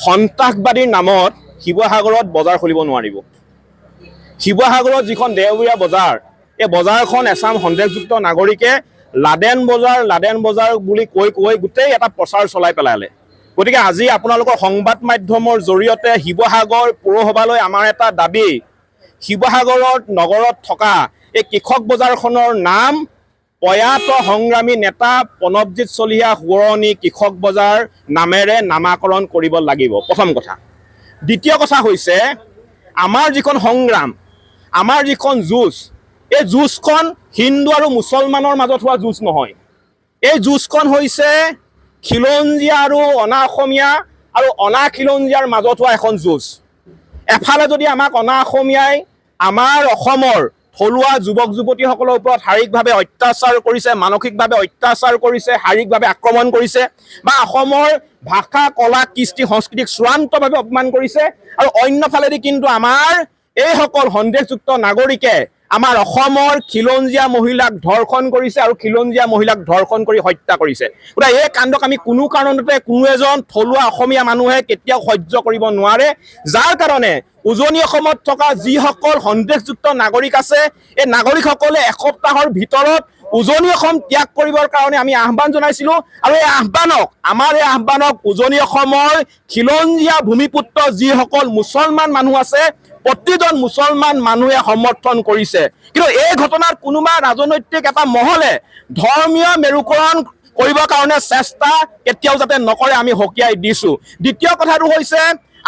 সন্ত্ৰাসবাদীৰ নামত শিৱসাগৰত বজাৰ খুলিব নোৱাৰিব। শিৱসাগৰত যিখন দেওবৰীয়া বজাৰ, এই বজাৰখন এচাম সন্দেহযুক্ত নাগৰিকে লাডেন বজাৰ বুলি কৈ গোটেই এটা প্ৰচাৰ চলাই পেলালে। গতিকে আজি আপোনালোকৰ সংবাদ মাধ্যমৰ জৰিয়তে শিৱসাগৰ পৌৰসভালৈ আমাৰ এটা দাবী, শিৱসাগৰত নগৰত থকা এই কৃষক বজাৰখনৰ নাম প্ৰয়াত সংগ্ৰামী নেতা প্ৰণৱজিৎ চলিহা সোঁৱৰণী কৃষক বজাৰ নামেৰে নামাকৰণ কৰিব লাগিব, প্ৰথম কথা। দ্বিতীয় কথা হৈছে, আমাৰ যিখন সংগ্ৰাম, আমাৰ যিখন যুঁজ, এই যুঁজখন হিন্দু আৰু মুছলমানৰ মাজত হোৱা যুঁজ নহয়। এই যুঁজখন হৈছে খিলঞ্জীয়া আৰু অনা অসমীয়া আৰু অনা খিলঞ্জীয়াৰ মাজত হোৱা এখন যুঁজ। এফালে যদি আমাক অনা অসমীয়াই আমাৰ অসমৰ থলুৱা যুৱক যুৱতীসকলৰ ওপৰত শাৰীৰিকভাৱে অত্যাচাৰ কৰিছে, মানসিকভাৱে অত্যাচাৰ কৰিছে, শাৰীৰিকভাৱে আক্ৰমণ কৰিছে, বা অসমৰ ভাষা, কলা, কৃষ্টি, সংস্কৃতিক চূড়ান্তভাৱে অপমান কৰিছে, আৰু অন্যফালেদি কিন্তু আমাৰ এইসকল সন্দেহযুক্ত নাগৰিকে আমাৰ অসমৰ খিলঞ্জীয়া মহিলাক ধৰ্ষণ কৰিছে আৰু খিলঞ্জীয়া মহিলাক ধৰ্ষণ কৰি হত্যা কৰিছে। গতিকে এই কাণ্ডক আমি কোনো কাৰণতে কোনো এজন থলুৱা অসমীয়া মানুহে কেতিয়াও সহ্য কৰিব নোৱাৰে। যাৰ কাৰণে উজনি অসমত থকা যিসকল সন্দেহযুক্ত নাগৰিক আছে, এই নাগৰিকসকলে এসপ্তাহৰ ভিতৰত উজনি অসম ত্যাগ কৰিবৰ কাৰণে আমি আহ্বান জনাইছিলোঁ। আৰু এই আহ্বানক উজনি অসমৰ খিলঞ্জীয়া ভূমিপুত্ৰ যিসকল মুছলমান মানুহ আছে, প্ৰতিজন মুছলমান মানুহে সমৰ্থন কৰিছে। কিন্তু এই ঘটনাত কোনোবা ৰাজনৈতিক এটা মহলে ধৰ্মীয় মেৰুকৰণ কৰিবৰ কাৰণে চেষ্টা কেতিয়াও যাতে নকৰে আমি সকীয়াই দিছোঁ। দ্বিতীয় কথাটো হৈছে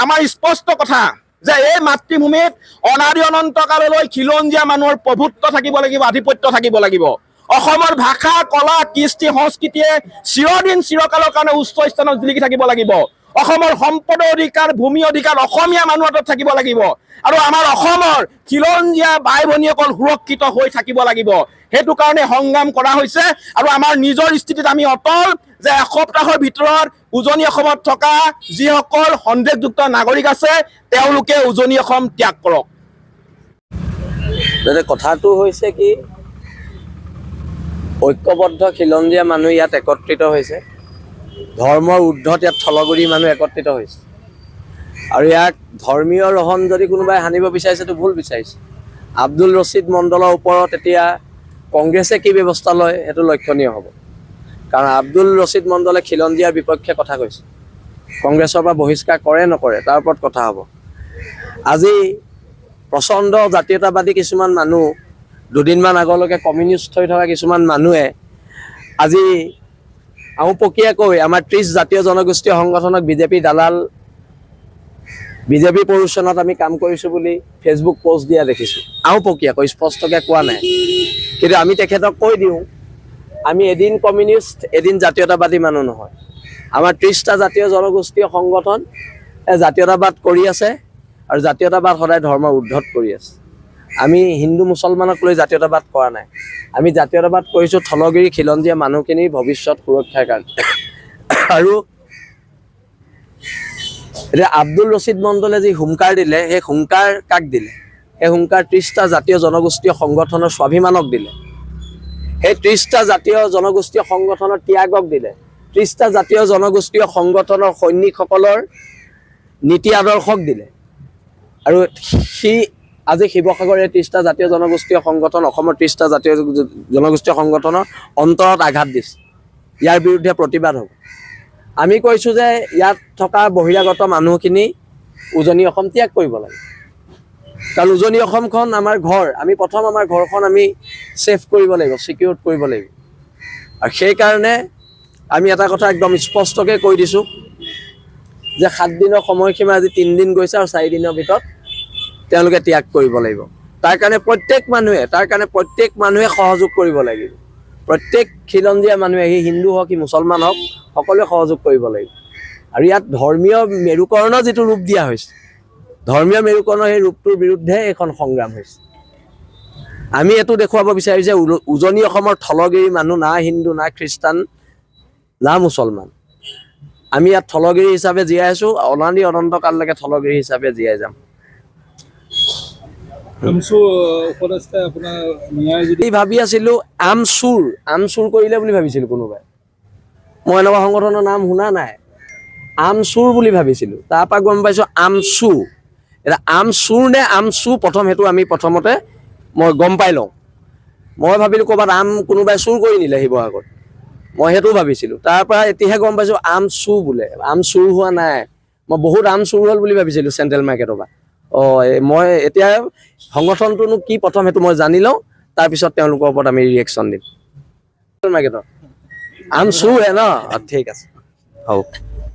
আমাৰ স্পষ্ট কথা যে এই মাতৃভূমিত অনাদি অনন্ত কাললৈ খিলঞ্জীয়া মানুহৰ প্ৰভুত্ব থাকিব লাগিব, আধিপত্য থাকিব লাগিব। অসমৰ ভাষা, কলা, কৃষ্টি, সংস্কৃতিয়ে চিৰদিন চিৰকালৰ কাৰণে উচ্চ স্থানত জিলিকি থাকিব লাগিব। অসমৰ সম্পদৰ অধিকাৰ, ভূমি অধিকাৰ অসমীয়া মানুহৰ হাতত থাকিব লাগিব, আৰু আমাৰ অসমৰ খিলঞ্জীয়া বাই ভনীসকল সুৰক্ষিত হৈ থাকিব লাগিব। সেইটো কাৰণে সংগ্ৰাম কৰা হৈছে, আৰু আমাৰ নিজৰ স্থিতিত আমি অটল যে এসপ্তাহৰ ভিতৰত উজনি অসমত থকা যিসকল সন্দেহযুক্ত নাগৰিক আছে তেওঁলোকে উজনি অসম ত্যাগ কৰক। কথাটো হৈছে কি, ঐক্যবদ্ধ খিলঞ্জীয়া মানুহ ইয়াত একত্ৰিত হৈছে, ধৰ্মৰ ঊৰ্ধত ইয়াত থলগুৰি মানুহ একত্ৰিত হৈছে, আৰু ইয়াক ধৰ্মীয় ৰহণ যদি কোনোবাই সানিব বিচাৰিছেতো ভুল বিচাৰিছে। আব্দুল ৰছিদ মণ্ডলৰ ওপৰত এতিয়া কংগ্ৰেছে কি ব্যৱস্থা লয় সেইটো লক্ষণীয় হ'ব, কাৰণ আব্দুল ৰছিদ মণ্ডলে খিলঞ্জীয়াৰ বিপক্ষে কথা কৈছে। কংগ্ৰেছৰ পৰা বহিষ্কাৰ কৰে নকৰে তাৰ ওপৰত কথা হ'ব। আজি প্ৰচণ্ড জাতীয়তাবাদী কিছুমান মানুহ, দুদিনমান আগলৈকে কমিউনিষ্ট হৈ থকা কিছুমান মানুহে আজি আওপকীয়াকৈ আমাৰ 30 জাতীয় জনগোষ্ঠীয় সংগঠনক বিজেপি দালাল, বিজেপি প্ৰৰোচনাত আমি কাম কৰিছোঁ বুলি ফেচবুক পোষ্ট দিয়া দেখিছোঁ। আওপকীয়াকৈ, স্পষ্টকৈ কোৱা নাই, কিন্তু আমি তেখেতক কৈ দিওঁ, আমি এদিন কমিউনিষ্ট এদিন জাতীয়তাবাদী মানুহ নহয়। আমাৰ 30টা জাতীয় জনগোষ্ঠীয় সংগঠন জাতীয়তাবাদ কৰি আছে, আৰু জাতীয়তাবাদ সদায় ধৰ্মৰ ঊৰ্ধত কৰি আছে। আমি হিন্দু মুছলমানক লৈ জাতীয়তাবাদ কৰা নাই, আমি জাতীয়তাবাদ কৰিছোঁ থলগিৰি খিলঞ্জীয়া মানুহখিনিৰ ভৱিষ্যত সুৰক্ষাৰ কাৰণে। আৰু এতিয়া আব্দুল ৰছিদ মণ্ডলে যি হুংকাৰ দিলে, সেই হুংকাৰ কাক দিলে? সেই হুংকাৰ 30টা জাতীয় জনগোষ্ঠীয় সংগঠনৰ স্বাভিমানক দিলে, সেই 30টা জাতীয় জনগোষ্ঠীয় সংগঠনৰ ত্যাগক দিলে, 30টা জাতীয় জনগোষ্ঠীয় সংগঠনৰ সৈনিকসকলৰ নীতি আদৰ্শক দিলে। আৰু সি আজি শিৱসাগৰে 30টা জাতীয় জনগোষ্ঠীয় সংগঠন, অসমৰ 30টা জাতীয় জনগোষ্ঠীয় সংগঠনৰ অন্তৰত আঘাত দিছে। ইয়াৰ বিৰুদ্ধে প্ৰতিবাদ হ'ব। আমি কৈছোঁ যে ইয়াত থকা বহিৰাগত মানুহখিনি উজনি অসম ত্যাগ কৰিব লাগে, কাৰণ উজনি অসমখন আমাৰ ঘৰ। আমি প্ৰথম আমাৰ ঘৰখন আমি ছেফ কৰিব লাগিব, ছিকিউৰ কৰিব লাগিব। আৰু সেইকাৰণে আমি এটা কথা একদম স্পষ্টকৈ কৈ দিছোঁ যে 7 দিনৰ সময়সীমা আজি 3 দিন গৈছে, আৰু 4 দিনৰ ভিতৰত তেওঁলোকে ত্যাগ কৰিব লাগিব। তাৰ কাৰণে প্ৰত্যেক মানুহে সহযোগ কৰিব লাগিব। প্ৰত্যেক খিলঞ্জীয়া মানুহে, সি হিন্দু হওক, সি মুছলমান হওক, সকলোৱে সহযোগ কৰিব লাগিব। আৰু ইয়াত ধৰ্মীয় মেৰুকৰণৰ যিটো ৰূপ দিয়া হৈছে, ধৰ্মীয় মেৰুকৰণৰ সেই ৰূপটোৰ বিৰুদ্ধে এখন সংগ্ৰাম হৈছে। আমি এইটো দেখুৱাব বিচাৰিছোঁ যে উজনি অসমৰ থলগিৰি মানুহ না হিন্দু, না খ্ৰীষ্টান, না মুছলমান। আমি ইয়াত থলগিৰি হিচাপে জীয়াই আছোঁ, অনাদি অনন্ত কাললৈকে থলগিৰি হিচাপে জীয়াই যাম। ভাবি আছিলোঁ আমচুৰ কৰিলে বুলি ভাবিছিলোঁ কোনোবাই। মই এনেকুৱা সংগঠনৰ নাম শুনা নাই। আমচুৰ বুলি ভাবিছিলোঁ, তাৰপৰা গম পাইছোঁ আমচু। এতিয়া আমচুৰ নে আমচু প্ৰথম সেইটো আমি প্ৰথমতে মই গম পাই লওঁ। মই ভাবিলোঁ ক'ৰবাত আম কোনোবাই চুৰ কৰি নিলে শিৱসাগৰত, মই সেইটো ভাবিছিলোঁ। তাৰপৰা এতিয়াহে গম পাইছোঁ আমচু বোলে, আম চুৰ হোৱা নাই। মই বহুত আম চুৰ হ'ল বুলি ভাবিছিলোঁ চেণ্ট্ৰেল মাৰ্কেটৰ পৰা। মই এতিয়া সংগঠনটোনো কি প্ৰথম সেইটো মই জানি লওঁ, তাৰপিছত তেওঁলোকৰ ওপৰত আমি ৰিয়েকশ্যন দিম। চেণ্ট্ৰেল মাৰ্কেটৰ আম চুৰ হে ন, ঠিক আছে, হ'ব।